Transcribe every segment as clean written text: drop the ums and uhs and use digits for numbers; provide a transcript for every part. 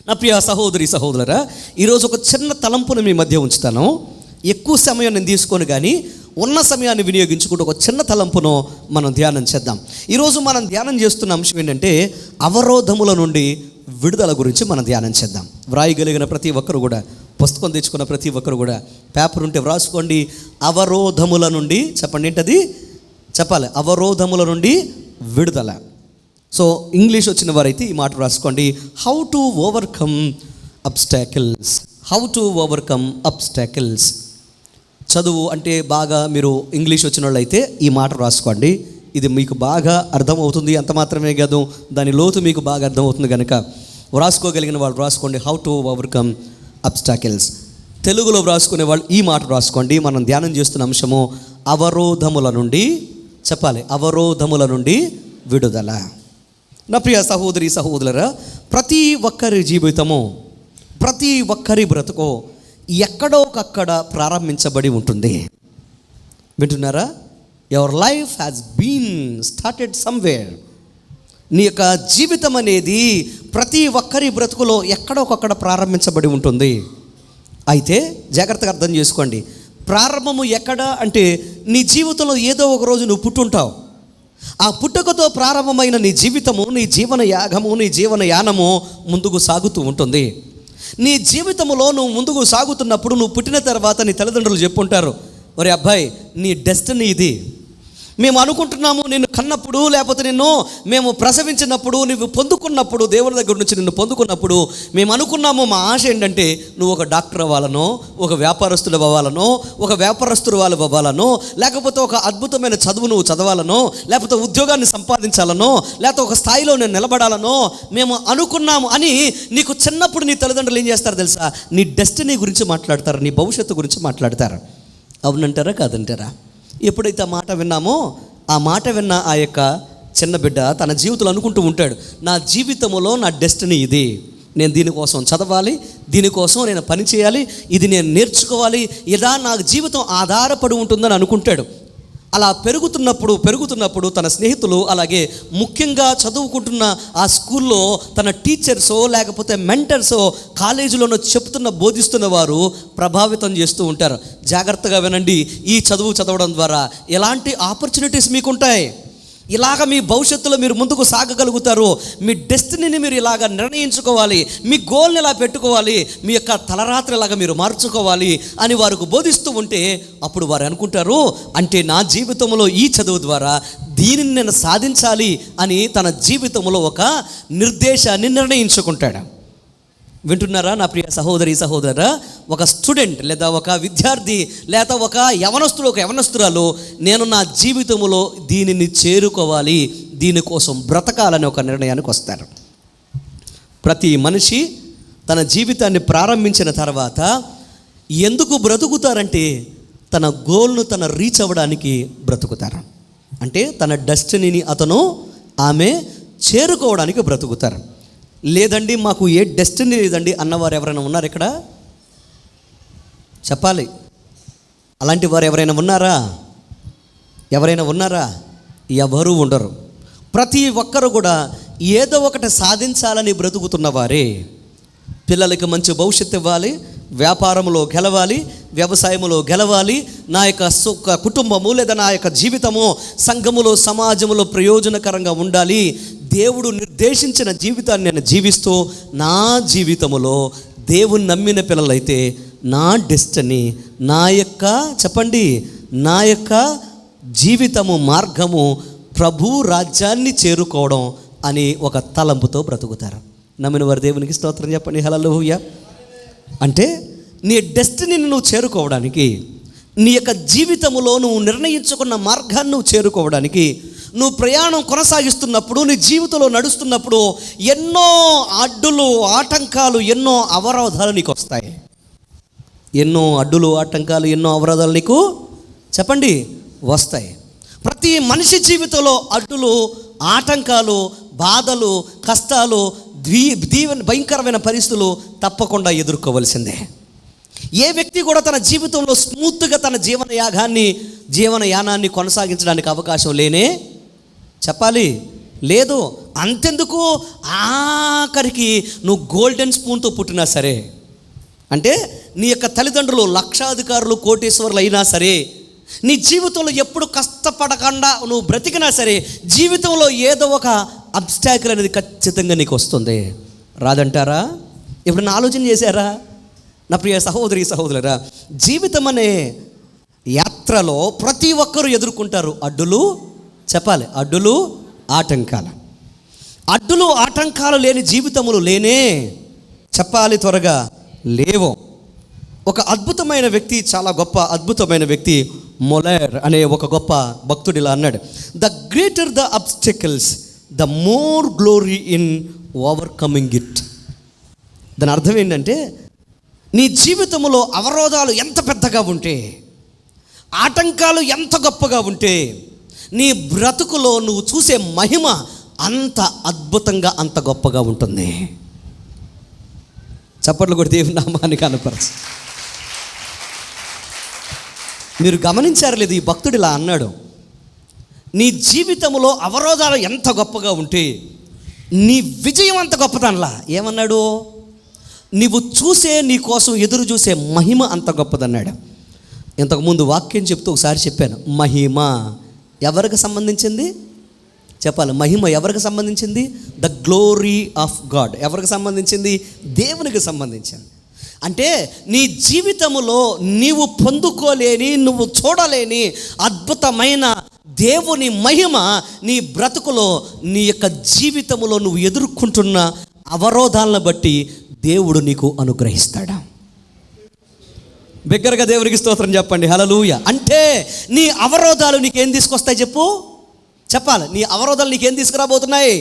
నా ప్రియ సహోదరి సహోదరులారా, ఈరోజు ఒక చిన్న తలంపును మీ మధ్య ఉంచుతాను. ఎక్కువ సమయం నేను తీసుకొని కానీ ఉన్న సమయాన్ని వినియోగించుకుంటూ ఒక చిన్న తలంపును మనం ధ్యానం చేద్దాం. ఈరోజు మనం ధ్యానం చేస్తున్న అంశం ఏంటంటే అవరోధముల నుండి విడుదల గురించి మనం ధ్యానం చేద్దాం. వ్రాయగలిగిన ప్రతి ఒక్కరు కూడా, పుస్తకం తెచ్చుకున్న ప్రతి ఒక్కరు కూడా పేపర్ ఉంటే వ్రాసుకోండి. అవరోధముల నుండి, చెప్పండి ఏంటది, చెప్పాలి, అవరోధముల నుండి విడుదల. సో ఇంగ్లీష్ వచ్చిన వారైతే ఈ మాట రాసుకోండి. How to overcome obstacles. How to overcome obstacles. చదువు అంటే బాగా మీరు ఇంగ్లీష్ వచ్చిన వాళ్ళు అయితే ఈ మాట రాసుకోండి. ఇది మీకు బాగా అర్థమవుతుంది. అంత మాత్రమే కాదు, దాని లోతు మీకు బాగా అర్థమవుతుంది కనుక వ్రాసుకోగలిగిన వాళ్ళు రాసుకోండి. How to overcome obstacles. తెలుగులో వ్రాసుకునే వాళ్ళు ఈ మాట రాసుకోండి. మనం ధ్యానం చేస్తున్న అంశము అవరోధముల నుండి, చెప్పాలి, అవరోధముల నుండి విడుదల. నా ప్రియ సహోదరి సహోదరులారా, ప్రతి ఒక్కరి జీవితము, ప్రతి ఒక్కరి బ్రతుకు ఎక్కడో ఒకక్కడ ప్రారంభించబడి ఉంటుంది. వింటున్నారా? Your life has been started somewhere. నీ యొక్క జీవితం అనేది ప్రతి ఒక్కరి బ్రతుకులో ఎక్కడో ఒకక్కడ ప్రారంభించబడి ఉంటుంది. అయితే జాగ్రత్తగా అర్థం చేసుకోండి. ప్రారంభము ఎక్కడ అంటే నీ జీవితంలో ఏదో ఒక రోజు నువ్వు పుట్టుంటావు. ఆ పుట్టుకతో ప్రారంభమైన నీ జీవితము, నీ జీవన యాగము, నీ జీవన యానము ముందుకు సాగుతూ ఉంటుంది. నీ జీవితంలో నువ్వు ముందుకు సాగుతున్నప్పుడు, నువ్వు పుట్టిన తర్వాత నీ తల్లిదండ్రులు చెప్పుంటారు, ఒరే అబ్బాయి, నీ డెస్టినీ ఇది. మేము అనుకుంటున్నాము నిన్ను కన్నప్పుడు, లేకపోతే నిన్ను మేము ప్రసవించినప్పుడు, నువ్వు పొందుకున్నప్పుడు, దేవుని దగ్గర నుంచి నిన్ను పొందుకున్నప్పుడు మేము అనుకున్నాము, మా ఆశ ఏంటంటే నువ్వు ఒక డాక్టర్ అవ్వాలనో, ఒక వ్యాపారస్తుడు అవ్వాలనో, ఒక వ్యాపారస్తుడు వాళ్ళు అవ్వాలనో, లేకపోతే ఒక అద్భుతమైన చదువు నువ్వు చదవాలనో, లేకపోతే ఉద్యోగాన్ని సంపాదించాలనో, లేకపోతే ఒక స్థాయిలో నేను నిలబడాలనో మేము అనుకున్నాము అని నీకు చిన్నప్పుడు నీ తల్లిదండ్రులు ఏం చేస్తారు తెలుసా? నీ డెస్టినీ గురించి మాట్లాడతారు, నీ భవిష్యత్తు గురించి మాట్లాడతారు. అవునంటారా కాదంటారా? ఎప్పుడైతే ఆ మాట విన్నామో, ఆ మాట విన్న ఆ యొక్క చిన్న బిడ్డ తన జీవితంలో అనుకుంటూ ఉంటాడు, నా జీవితంలో నా డెస్టినీ ఇది, నేను దీనికోసం చదవాలి, దీనికోసం నేను పని చేయాలి, ఇది నేను నేర్చుకోవాలి, ఇలా నా జీవితం ఆధారపడి ఉంటుందని అనుకుంటాడు. అలా పెరుగుతున్నప్పుడు తన స్నేహితులు, అలాగే ముఖ్యంగా చదువుకుంటున్న ఆ స్కూల్లో తన టీచర్సో లేకపోతే మెంటర్సో, కాలేజీలోనో బోధిస్తున్న వారు ప్రభావితం చేస్తూ ఉంటారు. జాగ్రత్తగా వినండి. ఈ చదువు చదవడం ద్వారా ఎలాంటి ఆపర్చునిటీస్ మీకుంటాయి, ఇలాగ మీ భవిష్యత్తులో మీరు ముందుకు సాగగలుగుతారు, మీ డెస్టినీని మీరు ఇలాగ నిర్ణయించుకోవాలి, మీ గోల్ని ఇలా పెట్టుకోవాలి, మీ యొక్క తలరాత్రి ఇలాగ మీరు మార్చుకోవాలి అని వారికి బోధిస్తూ ఉంటే అప్పుడు వారు అనుకుంటారు, అంటే నా జీవితంలో ఈ చదువు ద్వారా దీనిని నేను సాధించాలి అని తన జీవితంలో ఒక నిర్దేశాన్ని నిర్ణయించుకుంటాడు. వింటున్నారా నా ప్రియ సహోదరి సహోదరా? ఒక స్టూడెంట్ లేదా ఒక విద్యార్థి లేదా ఒక యవనస్తుడు, ఒక యవనస్తురాలు, నేను నా జీవితంలో దీనిని చేరుకోవాలి, దీనికోసం బ్రతకాలని ఒక నిర్ణయానికి వస్తారు. ప్రతి మనిషి తన జీవితాన్ని ప్రారంభించిన తర్వాత ఎందుకు బ్రతుకుతారంటే తన గోల్ను తన రీచ్ అవ్వడానికి బ్రతుకుతారు. అంటే తన డెస్టినీని ఆమె చేరుకోవడానికి బ్రతుకుతారు. లేదండి మాకు ఏ డెస్టినీ లేదండి అన్నవారు ఎవరైనా ఉన్నారు ఇక్కడ? చెప్పాలి. అలాంటి వారు ఎవరైనా ఉన్నారా? ఎవరు ఉండరు. ప్రతి ఒక్కరు కూడా ఏదో ఒకటి సాధించాలని బ్రతుకుతున్న వారే. పిల్లలకి మంచి భవిష్యత్తు ఇవ్వాలి, వ్యాపారంలో గెలవాలి, వ్యవసాయంలో గెలవాలి, నా యొక్క కుటుంబము లేదా నా యొక్క జీవితము సంఘములో సమాజంలో ప్రయోజనకరంగా ఉండాలి, దేవుడు నిర్దేశించిన జీవితాన్ని నేను జీవిస్తూ నా జీవితంలో దేవుని నమ్మిన పిల్లలైతే నా డెస్టినీ, నా యొక్క, చెప్పండి, నా యొక్క జీవితము మార్గము ప్రభు రాజ్యాన్ని చేరుకోవడం అని ఒక తలంపుతో బ్రతుకుతారు. నమ్మిన వారు దేవునికి స్తోత్రం చెప్పండి. హల్లెలూయా. అంటే నీ డెస్టినీని నువ్వు చేరుకోవడానికి, నీ యొక్క జీవితంలో నువ్వు నిర్ణయించుకున్న మార్గాన్ని నువ్వు చేరుకోవడానికి, నువ్వు ప్రయాణం కొనసాగిస్తున్నప్పుడు, నీ జీవితంలో నడుస్తున్నప్పుడు ఎన్నో అడ్డులు, ఆటంకాలు, ఎన్నో అవరోధాలు నీకు వస్తాయి. ఎన్నో అడ్డులు, ఆటంకాలు, ఎన్నో అవరోధాలు నీకు, చెప్పండి, వస్తాయి. ప్రతి మనిషి జీవితంలో అడ్డులు, ఆటంకాలు, బాధలు, కష్టాలు, భయంకరమైన పరిస్థితులు తప్పకుండా ఎదుర్కోవలసిందే. ఏ వ్యక్తి కూడా తన జీవితంలో స్మూత్గా తన జీవనయానాన్ని కొనసాగించడానికి అవకాశం లేనే, చెప్పాలి, లేదు. అంతెందుకు, ఆఖరికి నువ్వు గోల్డెన్ స్పూన్తో పుట్టినా సరే, అంటే నీ యొక్క తల్లిదండ్రులు లక్షాధికారులు కోటీశ్వరులు అయినా సరే, నీ జీవితంలో ఎప్పుడు కష్టపడకుండా నువ్వు బ్రతికినా సరే, జీవితంలో ఏదో ఒక అబ్స్టాకిల్ అనేది ఖచ్చితంగా నీకు వస్తుంది. రాదంటారా? ఇప్పుడు నా ఆలోచన చేశారా నా ప్రియ సహోదరి సహోదరురా? జీవితం అనే యాత్రలో ప్రతి ఒక్కరూ ఎదుర్కొంటారు అడ్డులు. చెప్పాలి, అడ్డులు ఆటంకాలు. అడ్డులు ఆటంకాలు లేని జీవితములు లేనే. చెప్పాలి త్వరగా, లేవు. ఒక అద్భుతమైన వ్యక్తి, చాలా గొప్ప అద్భుతమైన వ్యక్తి మొలైర్ అనే ఒక గొప్ప భక్తుడు ఇలా అన్నాడు, the greater the obstacles the more glory in overcoming it. దాని అర్థం ఏంటంటే, నీ జీవితంలో అవరోధాలు ఎంత పెద్దగా ఉంటే, ఆటంకాలు ఎంత గొప్పగా ఉంటే, నీ బ్రతుకులో నువ్వు చూసే మహిమ అంత అద్భుతంగా, అంత గొప్పగా ఉంటుంది. చప్పట్లు కొట్టి దేవుని నామాన్ని కనపరచు. మీరు గమనించారు లేదు, ఈ భక్తుడు ఇలా అన్నాడు, నీ జీవితంలో అవరోధాలు ఎంత గొప్పగా ఉంటే నీ విజయం అంత గొప్పదనలా. ఏమన్నాడు? నీవు చూసే, నీ కోసం ఎదురు చూసే మహిమ అంత గొప్పదన్నాడు. ఇంతకుముందు వాక్యం చెప్తూ ఒకసారి చెప్పాను, మహిమ ఎవరికి సంబంధించింది? చెప్పాలి, మహిమ ఎవరికి సంబంధించింది? The glory of God. ఎవరికి సంబంధించింది? దేవునికి సంబంధించింది. అంటే నీ జీవితంలో నీవు పొందుకోలేని, నువ్వు చూడలేని అద్భుతమైన దేవుని మహిమ నీ బ్రతుకులో, నీ యొక్క జీవితంలో నువ్వు ఎదుర్కొంటున్న అవరోధాలను బట్టి దేవుడు నీకు అనుగ్రహిస్తాడా? బిగ్గరగా దేవునికి స్తోత్రం చెప్పండి, హల్లెలూయా. అంటే నీ అవరోధాలు నీకేం తీసుకొస్తాయి చెప్పు? చెప్పాలి, నీ అవరోధాలు నీకేం తీసుకురాబోతున్నాయి?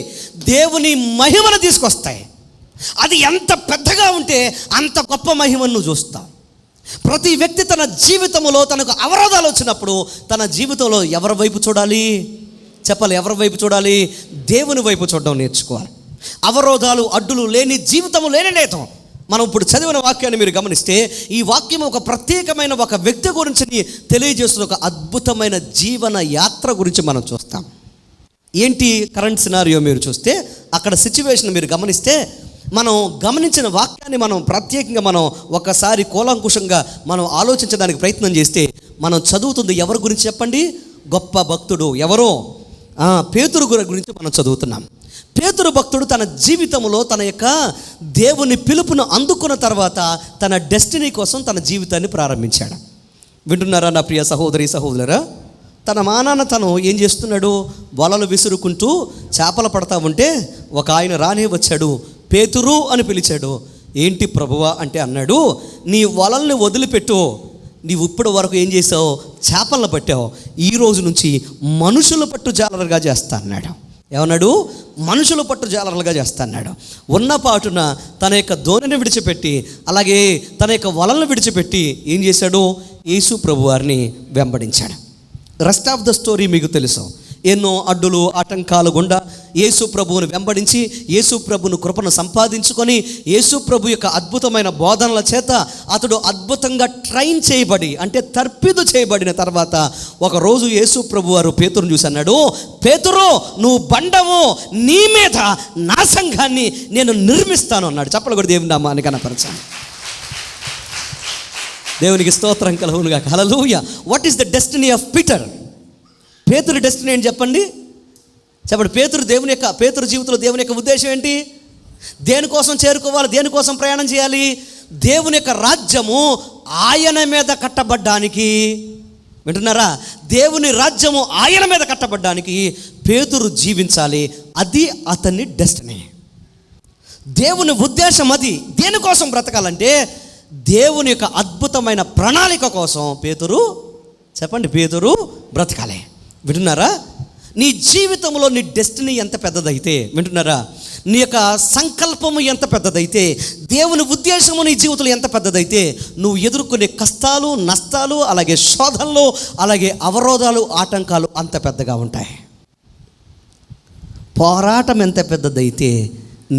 దేవుని మహిమను తీసుకొస్తాయి. అది ఎంత పెద్దగా ఉంటే అంత గొప్ప మహిమను నువ్వు చూస్తావు. ప్రతి వ్యక్తి తన జీవితంలో తనకు అవరోధాలు వచ్చినప్పుడు తన జీవితంలో ఎవరి వైపు చూడాలి? చెప్పాలి, ఎవరి వైపు చూడాలి? దేవుని వైపు చూడడం నేర్చుకోవాలి. అవరోధాలు, అడ్డులు లేని జీవితం లేని లేదు. మనం ఇప్పుడు చదివిన వాక్యాన్ని మీరు గమనిస్తే, ఈ వాక్యం ఒక ప్రత్యేకమైన ఒక వ్యక్తి గురించి తెలియజేస్తున్న ఒక అద్భుతమైన జీవన యాత్ర గురించి మనం చూస్తాం. ఏంటి కరెంట్ సినారియో మీరు చూస్తే, అక్కడ సిచ్యువేషన్ మీరు గమనిస్తే, మనం గమనించిన వాక్యాన్ని మనం ప్రత్యేకంగా మనం ఒకసారి కూలంకుషంగా మనం ఆలోచించడానికి ప్రయత్నం చేస్తే, మనం చదువుతుంది ఎవరి గురించి చెప్పండి? గొప్ప భక్తుడు ఎవరో? పేతురు గురించి మనం చదువుతున్నాం. పేతురు భక్తుడు తన జీవితంలో తన యొక్క దేవుని పిలుపును అందుకున్న తర్వాత తన డెస్టినీ కోసం తన జీవితాన్ని ప్రారంభించాడు. వింటున్నారా నా ప్రియ సహోదరి సహోదరురా? తన మానాన్న తను ఏం చేస్తున్నాడు? వలలు విసురుకుంటూ చేపలు పడతా ఉంటే ఒక ఆయన రానే వచ్చాడు, పేతురు అని పిలిచాడు. ఏంటి ప్రభువా అంటే అన్నాడు, నీ వలల్ని వదిలిపెట్టు, నీవు ఇప్పటి వరకు ఏం చేసావు? చేపలను పట్టావు, ఈ రోజు నుంచి మనుషుల పట్టు జాలరుగా చేస్తా అన్నాడు. ఏమన్నాడు? మనుషుల పట్టు జాలరులుగా చేస్తా అన్నాడు. ఉన్న పాటున తన యొక్క ధోనిని విడిచిపెట్టి, అలాగే తన యొక్క వలలను విడిచిపెట్టి ఏం చేశాడు? యేసు ప్రభు వారిని వెంబడించాడు. రెస్ట్ ఆఫ్ ద స్టోరీ మీకు తెలుసు. ఎన్నో అడ్డులు ఆటంకాలు గుండా యేసు ప్రభువును వెంబడించి, యేసు ప్రభును కృపను సంపాదించుకొని, యేసు ప్రభు యొక్క అద్భుతమైన బోధనల చేత అతడు అద్భుతంగా ట్రైన్ చేయబడి, అంటే తర్పిదు చేయబడిన తర్వాత ఒకరోజు యేసు ప్రభు వారు పేతురుని చూసి అన్నాడు, పేతురు నువ్వు బండవు, నీ మీద నా సంఘాన్ని నేను నిర్మిస్తాను అన్నాడు. చెప్పలు కూడా దేవుని నామాన్ని కనపరచాను. దేవునికి స్తోత్రం కలుగునుగా, హల్లెలూయా. What is the destiny of Peter? పేతురు డెస్టినీ ఏంటి చెప్పండి? చెప్పండి. పేతురు జీవితంలో దేవుని యొక్క ఉద్దేశం ఏంటి? దేనికోసం చేరుకోవాలి? దేనికోసం ప్రయాణం చేయాలి? దేవుని యొక్క రాజ్యము ఆయన మీద కట్టబడ్డానికి. వింటున్నారా? దేవుని రాజ్యము ఆయన మీద కట్టబడ్డానికి పేతురు జీవించాలి. అది అతని డెస్టినీ. దేవుని ఉద్దేశం అది. దేనికోసం బ్రతకాలంటే దేవుని యొక్క అద్భుతమైన ప్రణాళిక కోసం పేతురు బ్రతకాలి. వింటున్నారా? నీ జీవితంలో నీ డెస్టినీ ఎంత పెద్దదైతే, వింటున్నారా, నీ యొక్క సంకల్పము ఎంత పెద్దదైతే, దేవుని ఉద్దేశము నీ జీవితంలో ఎంత పెద్దదైతే, నువ్వు ఎదుర్కొనే కష్టాలు, నష్టాలు, అలాగే శోధనలు, అలాగే అవరోధాలు, ఆటంకాలు అంత పెద్దగా ఉంటాయి. పోరాటం ఎంత పెద్దదైతే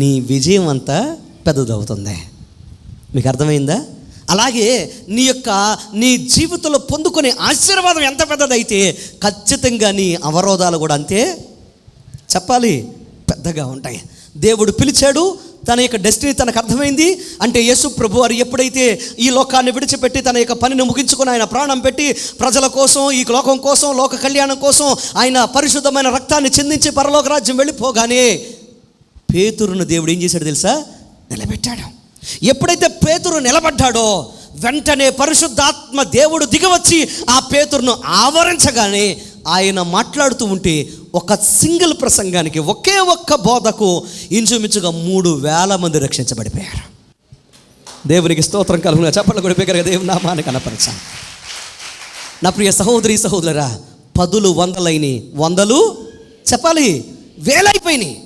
నీ విజయం అంత పెద్దదవుతుంది. మీకు అర్థమైందా? అలాగే నీ జీవితంలో పొందుకునే ఆశీర్వాదం ఎంత పెద్దదైతే ఖచ్చితంగా నీ అవరోధాలు కూడా అంతే. చెప్పాలి, పెద్దగా ఉంటాయి. దేవుడు పిలిచాడు, తన యొక్క డెస్టినీ తనకు అర్థమైంది. అంటే యేసు ప్రభు వారు ఎప్పుడైతే ఈ లోకాన్ని విడిచిపెట్టి తన యొక్క పనిని ముగించుకొని ఆయన ప్రాణం పెట్టి ప్రజల కోసం, ఈ లోకం కోసం, లోక కళ్యాణం కోసం ఆయన పరిశుద్ధమైన రక్తాన్ని చిందించి పరలోక రాజ్యం వెళ్ళిపోగానే పేతురును దేవుడు ఏం చేశాడు తెలుసా? నిలబెట్టాడు. ఎప్పుడైతే పేతురు నిలబడ్డాడో వెంటనే పరిశుద్ధాత్మ దేవుడు దిగవచ్చి ఆ పేతురును ఆవరించగానే ఆయన మాట్లాడుతూ ఉంటే ఒక సింగిల్ ప్రసంగానికి, ఒకే ఒక్క బోధకు ఇంచుమించుగా 3,000 మంది రక్షించబడిపోయారు. దేవునికి స్తోత్రం కలుగును. చెప్పలు కూడా బిగ్గరగా దేవుని నామాన్ని కనపరచాలి. నా ప్రియ సహోదరి సహోదరులారా, 10 100 వందలు చెప్పాలి, వేలైపోయినాయి.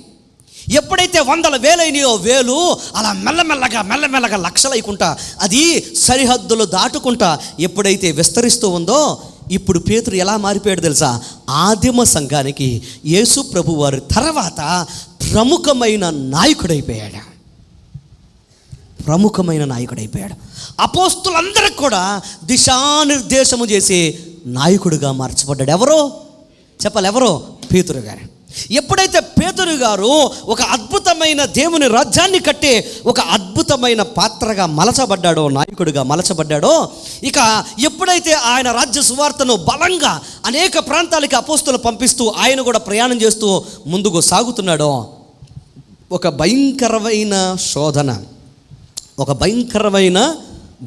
ఎప్పుడైతే 100 వేలైనాయో, వేలు అలా మెల్లమెల్లగా లక్షలైకుంటా అది సరిహద్దులు దాటుకుంటా ఎప్పుడైతే విస్తరిస్తూ ఉందో, ఇప్పుడు పేతురు ఎలా మారిపోయాడు తెలుసా? ఆదిమ సంఘానికి యేసు ప్రభు వారి తర్వాత ప్రముఖమైన నాయకుడైపోయాడు. అపోస్తులందరికి కూడా దిశానిర్దేశము చేసే నాయకుడిగా మార్చబడ్డాడు. ఎవరో చెప్పాలి, ఎవరో? పేతురు గారు. ఎప్పుడైతే పేతురు గారు ఒక అద్భుతమైన దేవుని రాజ్యాన్ని కట్టే ఒక అద్భుతమైన పాత్రగా మలచబడ్డాడో, నాయకుడిగా మలచబడ్డాడో, ఇక ఎప్పుడైతే ఆయన రాజ్య సువార్తను బలంగా అనేక ప్రాంతాలకి అపోస్తులు పంపిస్తూ ఆయన కూడా ప్రయాణం చేస్తూ ముందుకు సాగుతున్నాడో, ఒక భయంకరమైన శోధన, ఒక భయంకరమైన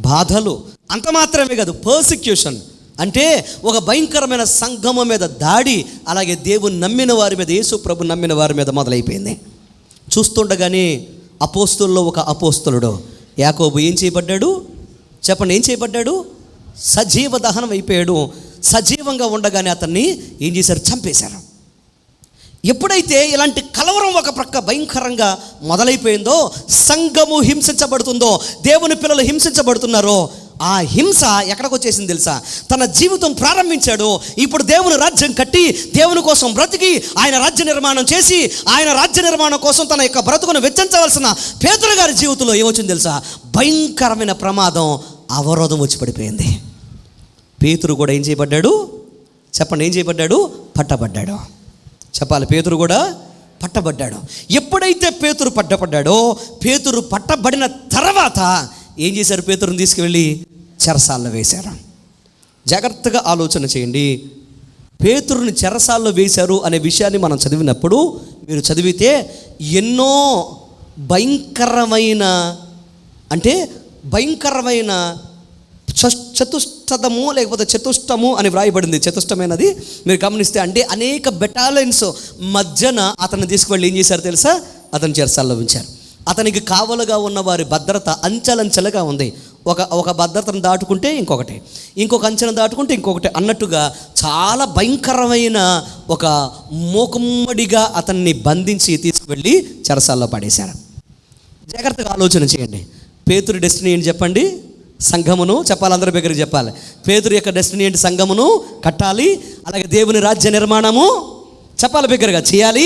బాధలు, అంత మాత్రమే కాదు, పర్సిక్యూషన్ అంటే ఒక భయంకరమైన సంఘము మీద దాడి, అలాగే దేవుని నమ్మిన వారి మీద, యేసు ప్రభు నమ్మిన వారి మీద మొదలైపోయింది. చూస్తుండగానే అపోస్తుల్లో ఒక అపోస్తులుడు యాకోబు ఏం చేయబడ్డాడు చెప్పండి? ఏం చేయబడ్డాడు? సజీవ దహనం అయిపోయాడు. సజీవంగా ఉండగానే అతన్ని ఏం చేశారు? చంపేశారు. ఎప్పుడైతే ఇలాంటి కలవరం ఒక ప్రక్క భయంకరంగా మొదలైపోయిందో, సంఘము హింసించబడుతుందో, దేవుని పిల్లలు హింసించబడుతున్నారో, ఆ హింస ఎక్కడికి వచ్చేసింది తెలుసా? తన జీవితం ప్రారంభించాడు, ఇప్పుడు దేవుని రాజ్యం కట్టి దేవుని కోసం బ్రతికి ఆయన రాజ్య నిర్మాణం చేసి ఆయన రాజ్య నిర్మాణం కోసం తన యొక్క బ్రతుకును వెచ్చించవలసిన పేతురు గారి జీవితంలో ఏమొచ్చింది తెలుసా? భయంకరమైన ప్రమాదం, అవరోధం వచ్చి పడిపోయింది. పేతురు కూడా ఏం చేయబడ్డాడు చెప్పండి? ఏం చేయబడ్డాడు? పట్టబడ్డాడు. చెప్పాలి, పేతురు కూడా పట్టబడ్డాడు. ఎప్పుడైతే పేతురు పట్టబడ్డాడో, పేతురు పట్టబడిన తర్వాత ఏం చేశారు? పేతురుని తీసుకువెళ్ళి చెరసాల్లో వేశారు. జాగ్రత్తగా ఆలోచన చేయండి. పేతురుని చెరసాల్లో వేశారు అనే విషయాన్ని మనం చదివినప్పుడు, మీరు చదివితే ఎన్నో భయంకరమైన చతుష్టము లేకపోతే చతుష్టము అని వ్రాయబడింది. చతుష్టమైనది మీరు గమనిస్తే, అంటే అనేక బెటాలియన్స్ మధ్యన అతన్ని తీసుకువెళ్ళి ఏం చేశారు తెలుసా? అతని చెరసాల్లో ఉంచారు. అతనికి కావలుగా ఉన్న వారి భద్రత అంచెలంచెలుగా ఉంది. ఒక భద్రతను దాటుకుంటే ఇంకొకటి, ఇంకొక అంచెను దాటుకుంటే ఇంకొకటి అన్నట్టుగా చాలా భయంకరమైన ఒక మూకుమ్మడిగా అతన్ని బంధించి తీసుకువెళ్ళి చెరసాల్లో పడేశారు. జాగ్రత్తగా ఆలోచన చేయండి. పేతురు డెస్టినీ ఏంటి చెప్పండి? సంఘమును చెప్పాలి, అందరి దగ్గరికి చెప్పాలి. పేతురు యొక్క డెస్టినీ ఏంటి? సంఘమును కట్టాలి, అలాగే దేవుని రాజ్య నిర్మాణము చెప్పాలి, బిగ్గరగా చేయాలి,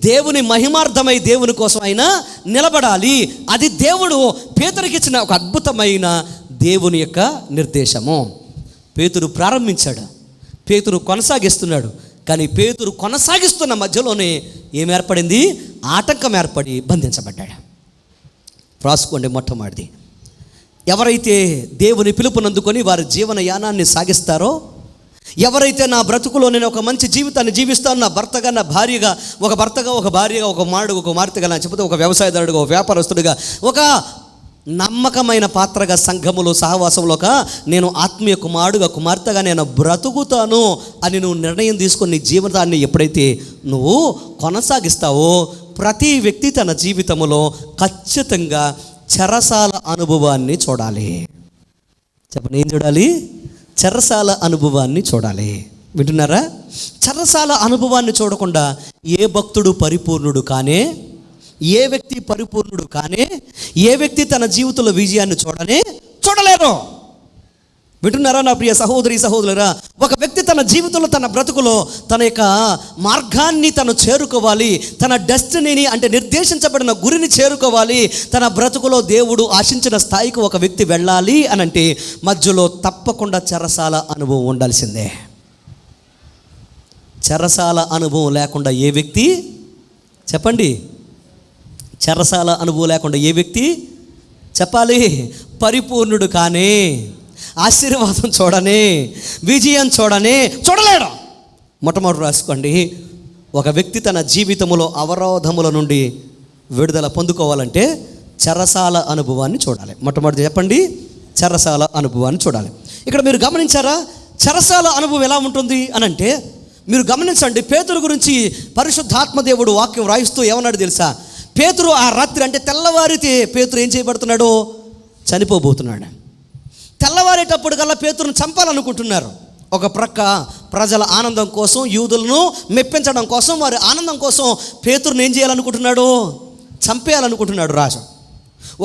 దేవుని మహిమార్థమై దేవుని కోసం అయినా నిలబడాలి. అది దేవుడు పేతురుకి ఇచ్చిన ఒక అద్భుతమైన దేవుని యొక్క నిర్దేశము. పేతురు ప్రారంభించాడు, పేతురు కొనసాగిస్తున్నాడు. కానీ పేతురు కొనసాగిస్తున్న మధ్యలోనే ఏం ఏర్పడింది? ఆటంకం ఏర్పడి బంధించబడ్డాడు. రాసుకోండి. మొట్టమొదటిది, ఎవరైతే దేవుని పిలుపునందుకొని వారి జీవన యానాన్ని సాగిస్తారో, ఎవరైతే నా బ్రతుకులో నేను ఒక మంచి జీవితాన్ని జీవిస్తాను, నా భర్తగా, నా భార్యగా, ఒక భర్తగా, ఒక భార్యగా, ఒక కుమారుడుగా, ఒక కుమార్తెగా, లేకపోతే ఒక వ్యవసాయదారుడుగా, ఒక వ్యాపారస్తుడిగా, ఒక నమ్మకమైన పాత్రగా సంఘములో సహవాసంలో నేను ఆత్మీయ కుమారుడుగా, కుమార్తెగా నేను బ్రతుకుతాను అని నువ్వు నిర్ణయం తీసుకొని నీ జీవితాన్ని ఎప్పుడైతే నువ్వు కొనసాగిస్తావో, ప్రతి వ్యక్తి తన జీవితంలో ఖచ్చితంగా చెరసాల అనుభవాన్ని చూడాలి. చెప్పండి, ఏం చూడాలి? చెరసాల అనుభవాన్ని చూడాలి. వింటున్నారా? చెరసాల అనుభవాన్ని చూడకుండా ఏ భక్తుడు పరిపూర్ణుడు కానే, ఏ వ్యక్తి పరిపూర్ణుడు కానే, ఏ వ్యక్తి తన జీవితంలో విజయాన్ని చూడలేరు. వింటున్నారా నా ప్రియ సహోదరి సహోదరురా? ఒక వ్యక్తి తన జీవితంలో, తన బ్రతుకులో తన యొక్క మార్గాన్ని తను చేరుకోవాలి, తన డెస్టినీని అంటే నిర్దేశించబడిన గురిని చేరుకోవాలి, తన బ్రతుకులో దేవుడు ఆశించిన స్థాయికి ఒక వ్యక్తి వెళ్ళాలి అని అంటే మధ్యలో తప్పకుండా చెరసాల అనుభవం ఉండాల్సిందే. చెరసాల అనుభవం లేకుండా ఏ వ్యక్తి చెప్పండి. చెరసాల అనుభవం లేకుండా ఏ వ్యక్తి చెప్పాలి? పరిపూర్ణుడు కానే, ఆశీర్వాదం చూడనే, విజయం చూడలేడు. మొట్టమొదటి రాసుకోండి. ఒక వ్యక్తి తన జీవితంలో అవరోధముల నుండి విడుదల పొందుకోవాలంటే చెరసాల అనుభవాన్ని చూడాలి. మొట్టమొదటి చెప్పండి, చెరసాల అనుభవాన్ని చూడాలి. ఇక్కడ మీరు గమనించారా? చెరసాల అనుభవం ఎలా ఉంటుంది అని అంటే, మీరు గమనించండి. పేతురు గురించి పరిశుద్ధాత్మదేవుడు వాక్యం రాయిస్తూ ఏమన్నాడు తెలుసా? పేతురు ఆ రాత్రి అంటే తెల్లవారితే పేతురు ఏం చేయబడుతున్నాడు? చనిపోబోతున్నాడు. తెల్లవారేటప్పుడు కల్లా పేతురును చంపాలనుకుంటున్నారు. ఒక ప్రక్క ప్రజల ఆనందం కోసం, యూదులను మెప్పించడం కోసం, వారి ఆనందం కోసం పేతురుని ఏం చేయాలనుకుంటున్నాడు? చంపేయాలనుకుంటున్నాడు రాజు.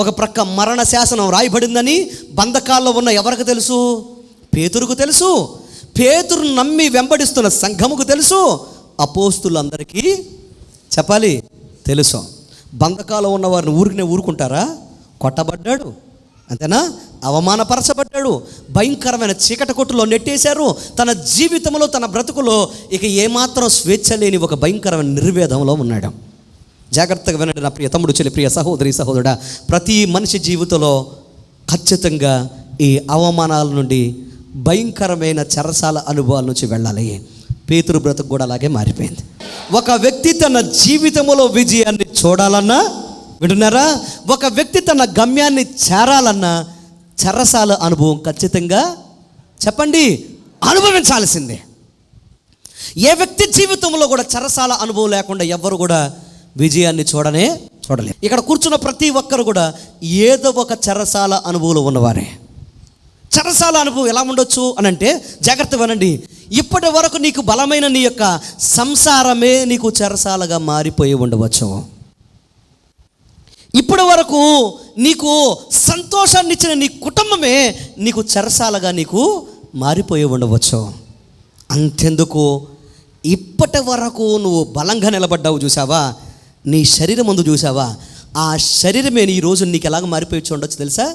ఒక ప్రక్క మరణ శాసనం రాయబడిందని బంధకాల్లో ఉన్న ఎవరికి తెలుసు? పేతురుకు తెలుసు. పేతురును నమ్మి వెంబడిస్తున్న సంఘముకు తెలుసు. అపోస్తులందరికీ చెప్పాలి తెలుసు. బంధకాల్లో ఉన్న వారిని ఊరుకుంటారా? కొట్టబడ్డాడు, అంతేనా? అవమానపరచబడ్డాడు, భయంకరమైన చీకటి కొట్టులో నెట్టేశారు. తన జీవితంలో, తన బ్రతుకులో ఇక ఏమాత్రం స్వేచ్ఛ లేని ఒక భయంకరమైన నిర్వేదంలో ఉన్నాడు. జాగ్రత్తగా వినండి నా ప్రియ తమ్ముడు, చెల్లి, ప్రియ సహోదరి, సహోదరుడా. ప్రతి మనిషి జీవితంలో ఖచ్చితంగా ఈ అవమానాల నుండి, భయంకరమైన చెరసాల అనుభవాల నుంచి వెళ్ళాలి. పేతురు బ్రతుకు కూడా అలాగే మారిపోయింది. ఒక వ్యక్తి తన జీవితంలో విజయాన్ని చూడాలన్నా, వింటున్నారా? ఒక వ్యక్తి తన గమ్యాన్ని చేరాలన్నా చెరసాల అనుభవం ఖచ్చితంగా చెప్పండి అనుభవించాల్సిందే. ఏ వ్యక్తి జీవితంలో కూడా చెరసాల అనుభవం లేకుండా ఎవ్వరు కూడా విజయాన్ని చూడలేరు. ఇక్కడ కూర్చున్న ప్రతి ఒక్కరు కూడా ఏదో ఒక చెరసాల అనుభవంలో ఉన్నవారే. చెరసాల అనుభవం ఎలా ఉండొచ్చు అని అంటే, జాగ్రత్త వినండి. ఇప్పటి వరకు నీకు బలమైన నీ యొక్క సంసారమే నీకు చెరసాలగా మారిపోయి ఉండవచ్చు. ఇప్పటి వరకు నీకు సంతోషాన్ని ఇచ్చిన నీ కుటుంబమే నీకు చెరసాలగా నీకు మారిపోయి ఉండవచ్చు. అంతెందుకు, ఇప్పటి వరకు నువ్వు బలంగా నిలబడ్డావు చూసావా, నీ శరీరం ముందు చూసావా, ఆ శరీరమే ఈ రోజు నీకు ఎలాగ మారిపోయి ఉండొచ్చు తెలుసా?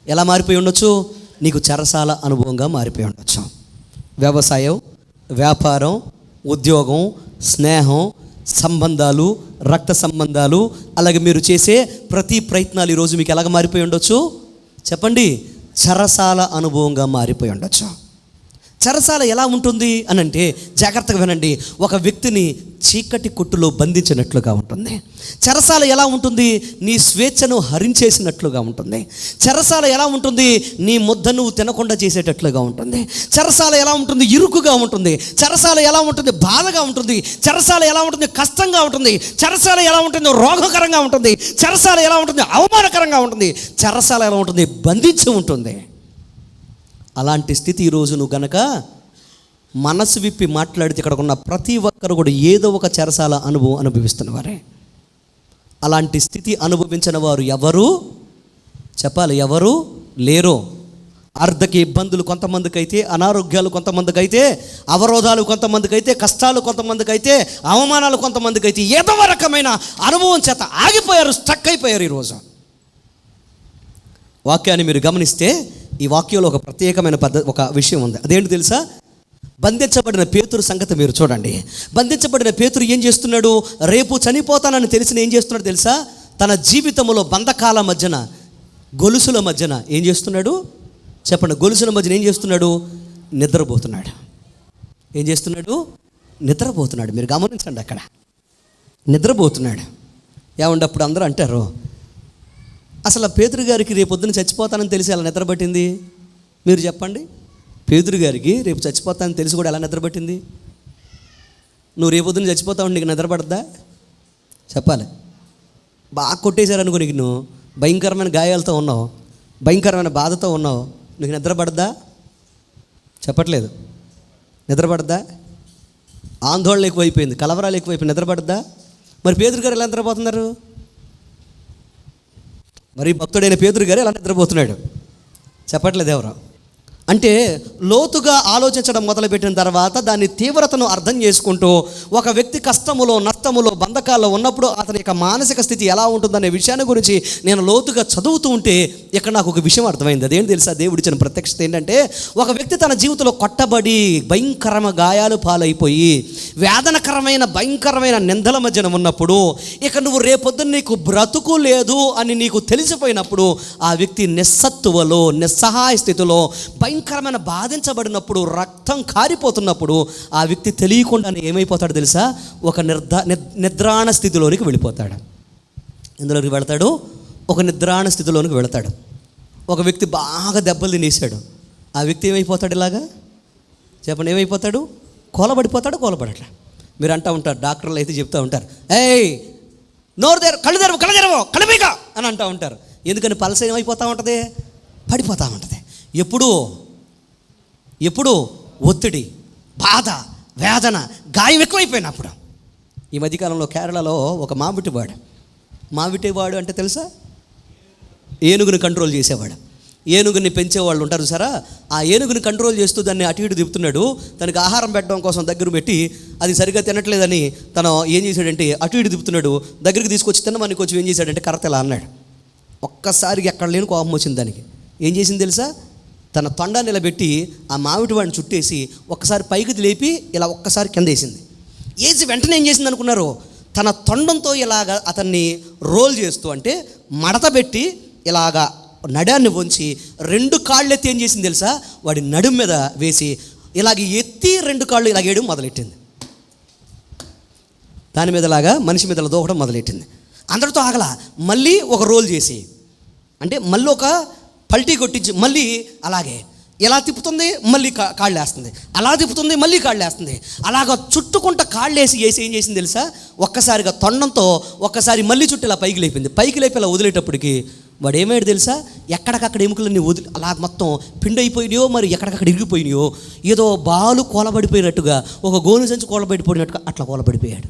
ఎలా మారిపోయి ఉండొచ్చు? నీకు చెరసాల అనుభవంగా మారిపోయి ఉండొచ్చు. వ్యవసాయం, వ్యాపారం, ఉద్యోగం, స్నేహం, సంబంధాలు, రక్త సంబంధాలు, అలాగే మీరు చేసే ప్రతి ప్రయత్నాలు ఈరోజు మీకు ఎలాగ మారిపోయి ఉండొచ్చు చెప్పండి? చెరసాల అనుభవంగా మారిపోయి ఉండొచ్చు. చెరసాల ఎలా ఉంటుంది అని అంటే, జాగ్రత్తగా వినండి. ఒక వ్యక్తిని చీకటి కొట్టులో బంధించినట్లుగా ఉంటుంది. చెరసాల ఎలా ఉంటుంది? నీ స్వేచ్ఛను హరించేసినట్లుగా ఉంటుంది. చెరసాల ఎలా ఉంటుంది? నీ ముద్ద నువ్వు తినకుండా చేసేటట్లుగా ఉంటుంది. చెరసాల ఎలా ఉంటుంది? ఇరుకుగా ఉంటుంది. చెరసాల ఎలా ఉంటుంది? బాధగా ఉంటుంది. చెరసాల ఎలా ఉంటుంది? కష్టంగా ఉంటుంది. చెరసాల ఎలా ఉంటుంది? రోగకరంగా ఉంటుంది. చెరసాల ఎలా ఉంటుంది? అవమానకరంగా ఉంటుంది. చెరసాల ఎలా ఉంటుంది? బంధించి ఉంటుంది. అలాంటి స్థితి ఈరోజు నువ్వు గనక మనసు విప్పి మాట్లాడితే ఇక్కడ ఉన్న ప్రతి ఒక్కరు కూడా ఏదో ఒక చెరసాల అనుభవం అనుభవిస్తున్నవారే. అలాంటి స్థితి అనుభవించిన వారు ఎవరు చెప్పాలి? ఎవరు లేరు. ఆర్థిక ఇబ్బందులు కొంతమందికి అయితే, అనారోగ్యాలు కొంతమందికి అయితే, అవరోధాలు కొంతమందికి అయితే, కష్టాలు కొంతమందికి అయితే, అవమానాలు కొంతమందికి అయితే, ఏదో రకమైన అనుభవం చేత ఆగిపోయారు, స్ట్రక్ అయిపోయారు. ఈరోజు వాక్యాన్ని మీరు గమనిస్తే ఈ వాక్యంలో ఒక ప్రత్యేకమైన ఒక విషయం ఉంది. అదేంటి తెలుసా? బంధించబడిన పేతురు సంగతి మీరు చూడండి. బంధించబడిన పేతురు ఏం చేస్తున్నాడు? రేపు చనిపోతానని తెలిసిన ఏం చేస్తున్నాడు తెలుసా? తన జీవితంలో బంధకాల మధ్యన, గొలుసుల మధ్యన ఏం చేస్తున్నాడు చెప్పండి? గొలుసుల మధ్యన ఏం చేస్తున్నాడు? నిద్రపోతున్నాడు. ఏం చేస్తున్నాడు? నిద్రపోతున్నాడు. మీరు గమనించండి, అక్కడ నిద్రపోతున్నాడు. ఏమంటే అప్పుడు అందరూ అంటారు, అసలు పేతురు గారికి రేపు పొద్దున చచ్చిపోతానని తెలిసి ఎలా నిద్రపట్టింది? మీరు చెప్పండి. పేతురు గారికి రేపు చచ్చిపోతానని తెలిసి కూడా ఎలా నిద్రపట్టింది? నువ్వు రేపు పొద్దున చచ్చిపోతావు, నీకు నిద్రపడద్దా? చెప్పాలి. బాగా కొట్టేశారనుకో, నీకు నువ్వు భయంకరమైన గాయాలతో ఉన్నావు, భయంకరమైన బాధతో ఉన్నావు, నీకు నిద్రపడద్దా? చెప్పట్లేదు. నిద్రపడద్దా? ఆందోళన ఎక్కువైపోయింది, కలవరాలు ఎక్కువైపోయింది, నిద్రపడద్దా? మరి పేతురు గారు ఎలా నిద్రపోతున్నారు? మరి భక్తుడైన పేతురు గారు ఎలా నిద్రపోతున్నాడు? చెప్పట్లేదు ఎవరు. అంటే లోతుగా ఆలోచించడం మొదలుపెట్టిన తర్వాత దాని తీవ్రతను అర్థం చేసుకుంటూ, ఒక వ్యక్తి కష్టములో, నష్టములో, బంధకాల్లో ఉన్నప్పుడు అతని యొక్క మానసిక స్థితి ఎలా ఉంటుందనే విషయాన్ని గురించి నేను లోతుగా చదువుతూ ఉంటే ఇక్కడ నాకు ఒక విషయం అర్థమైంది. అదేంటి తెలుసా? దేవుడిచ్చిన ప్రత్యక్షత ఏంటంటే, ఒక వ్యక్తి తన జీవితంలో కొట్టబడి భయంకరమైన గాయాలు పాలైపోయి వేదనకరమైన భయంకరమైన నిందల మధ్యన ఉన్నప్పుడు, ఇక నువ్వు రేపొద్దున నీకు బ్రతుకు లేదు అని నీకు తెలిసిపోయినప్పుడు, ఆ వ్యక్తి నిస్సత్తువలో, నిస్సహాయ స్థితిలో, భయంకరమైన బాధించబడినప్పుడు, రక్తం కారిపోతున్నప్పుడు ఆ వ్యక్తి తెలియకుండానే ఏమైపోతాడు తెలుసా? ఒక నిద్రాణ స్థితిలోనికి వెళ్ళిపోతాడు. ఎందులోకి వెళతాడు? ఒక నిద్రాణ స్థితిలోనికి వెళతాడు. ఒక వ్యక్తి బాగా దెబ్బలు తినేసాడు. ఆ వ్యక్తి ఏమైపోతాడు? ఇలాగా చెప్పండి, ఏమైపోతాడు? కోలబడిపోతాడు. కోలబడట్లా. మీరు అంటూ ఉంటారు, డాక్టర్లు అయితే చెప్తూ ఉంటారు, ఏయ్ నోరు తెరు, కళ్ళు తెరవు కళ్ళబీక అని అంటూ ఉంటారు. ఎందుకని పల్స ఏమైపోతూ ఉంటుంది? పడిపోతూ ఉంటుంది. ఎప్పుడు ఒత్తిడి, బాధ, వేదన, గాయం ఎక్కువైపోయినప్పుడు. ఈ మధ్యకాలంలో కేరళలో ఒక మావిటివాడు అంటే తెలుసా? ఏనుగుని కంట్రోల్ చేసేవాడు. ఏనుగుని పెంచేవాళ్ళు ఉంటారు సరే, ఆ ఏనుగుని కంట్రోల్ చేస్తూ దాన్ని అటు ఇటు తిప్పుతున్నాడు. తనకి ఆహారం పెట్టడం కోసం దగ్గర పెట్టి అది సరిగ్గా తినట్లేదని తను ఏం చేశాడంటే అటు ఇటు తిప్పుతున్నాడు. దగ్గరికి తీసుకొచ్చి తినమని కొంచెం ఏం చేశాడంటే కర్రతలా అన్నాడు. ఒక్కసారికి ఎక్కడ లేని కోపం వచ్చింది దానికి. ఏం చేసింది తెలుసా? తన తొండ నిలబెట్టి ఆ మామిడి వాడిని చుట్టేసి ఒక్కసారి పైకి లేపి ఇలా ఒక్కసారి కింద వేసింది. వేసి వెంటనే ఏం చేసింది అనుకున్నారు? తన తొండంతో ఇలాగ అతన్ని రోల్ చేస్తూ, అంటే మడత పెట్టి ఇలాగా నడాన్ని వంచి 2 కాళ్ళు ఎత్తి ఏం చేసింది తెలుసా? వాడి నడుము మీద వేసి ఇలాగ ఎత్తి 2 కాళ్ళు ఇలాగ వేయడం మొదలెట్టింది. దాని మీద లాగా మనిషి మీద దూకడం మొదలెట్టింది. అందరితో ఆగల. మళ్ళీ ఒక రోల్ చేసి, అంటే మళ్ళీ ఒక పల్టీ కొట్టించి మళ్ళీ అలాగే ఎలా తిప్పుతుంది, మళ్ళీ కాళ్ళు వేస్తుంది, అలా తిప్పుతుంది, మళ్ళీ కాళ్ళు వేస్తుంది. అలాగ చుట్టుకుంటా కాళ్ళు వేసి ఏం చేసింది తెలుసా? ఒక్కసారిగా తొండంతో ఒక్కసారి మళ్ళీ చుట్టూ ఇలా పైకి లేపింది. పైకి లేపి ఇలా వదిలేటప్పటికి వాడు ఏమయ్యాడు తెలుసా? ఎక్కడికక్కడ ఎముకలన్నీ అలా మొత్తం పిండి అయిపోయినాయో, మరి ఎక్కడికక్కడ ఇరిగిపోయినాయో, ఏదో బాలు కోలబడిపోయినట్టుగా, ఒక గోను సంచి కోలబడిపోయినట్టుగా అట్లా కోలబడిపోయాడు.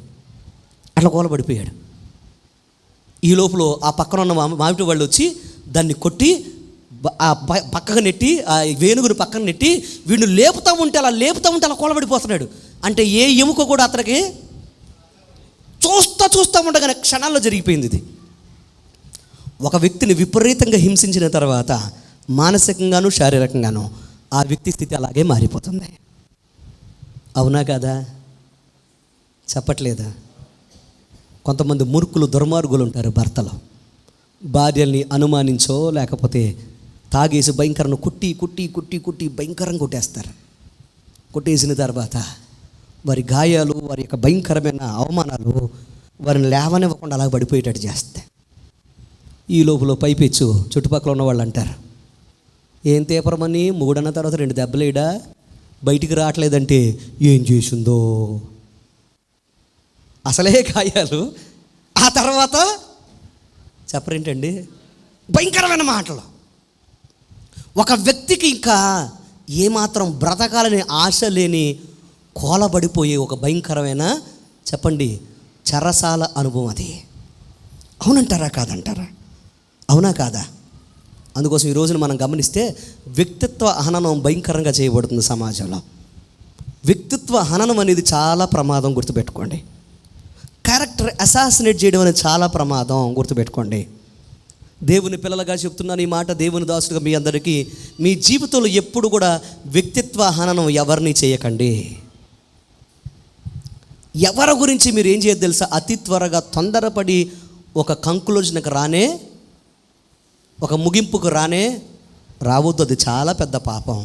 ఈ లోపల ఆ పక్కన ఉన్న మామిటి వాళ్ళు వచ్చి దాన్ని కొట్టి ఆ పక్కకు నెట్టి, ఆ వేణుగుని పక్కన నెట్టి వీడిని లేపుతూ ఉంటే అలా కోలబడిపోతున్నాడు. అంటే ఏ ఎముక కూడా అతనికి చూస్తూ ఉండగానే క్షణాల్లో జరిగిపోయింది. ఇది ఒక వ్యక్తిని విపరీతంగా హింసించిన తర్వాత మానసికంగాను శారీరకంగాను ఆ వ్యక్తి స్థితి అలాగే మారిపోతుంది. అవునా కాదా? చెప్పట్లేదా? కొంతమంది మూర్ఖులు, దుర్మార్గులు ఉంటారు. భర్తలు భార్యల్ని అనుమానించో లేకపోతే తాగేసి భయంకరంగా కుట్టి భయంకరంగా కొట్టేస్తారు. కొట్టేసిన తర్వాత వారి గాయాలు, వారి యొక్క భయంకరమైన అవమానాలు వారిని లేవనివ్వకుండా అలా పడిపోయేటట్టు చేస్తాయి. ఈ లోపల పైపెచ్చు చుట్టుపక్కల ఉన్న వాళ్ళు అంటారు, ఏం తేపరమని 3 అన్న తర్వాత 2 దెబ్బలేడా బయటికి రావట్లేదంటే ఏం చేసిందో. అసలే గాయాలు, ఆ తర్వాత చెప్పరేంటండి భయంకరమైన మాటలు. ఒక వ్యక్తికి ఇంకా ఏమాత్రం బ్రతకాలని ఆశ లేని కోలబడిపోయే ఒక భయంకరమైన, చెప్పండి, చెరసాల అనుభవం అది. అవునంటారా కాదంటారా? అవునా కాదా? అందుకోసం ఈ రోజున మనం గమనిస్తే వ్యక్తిత్వ హననం భయంకరంగా చేయబడుతుంది సమాజంలో. వ్యక్తిత్వ హననం అనేది చాలా ప్రమాదం, గుర్తుపెట్టుకోండి. క్యారెక్టర్ అసాసినేట్ చేయడం అనేది చాలా ప్రమాదం, గుర్తుపెట్టుకోండి. దేవుని పిల్లలుగా చెప్తున్నాను ఈ మాట, దేవుని దాసులుగా మీ అందరికీ, మీ జీవితంలో ఎప్పుడు కూడా వ్యక్తిత్వ హననం ఎవరిని చేయకండి. ఎవరి గురించి మీరు ఏం చేయదు తెలుసా? అతి త్వరగా తొందరపడి ఒక కంక్లూజన్కి ఒక ముగింపుకు రావద్దు. అది చాలా పెద్ద పాపం.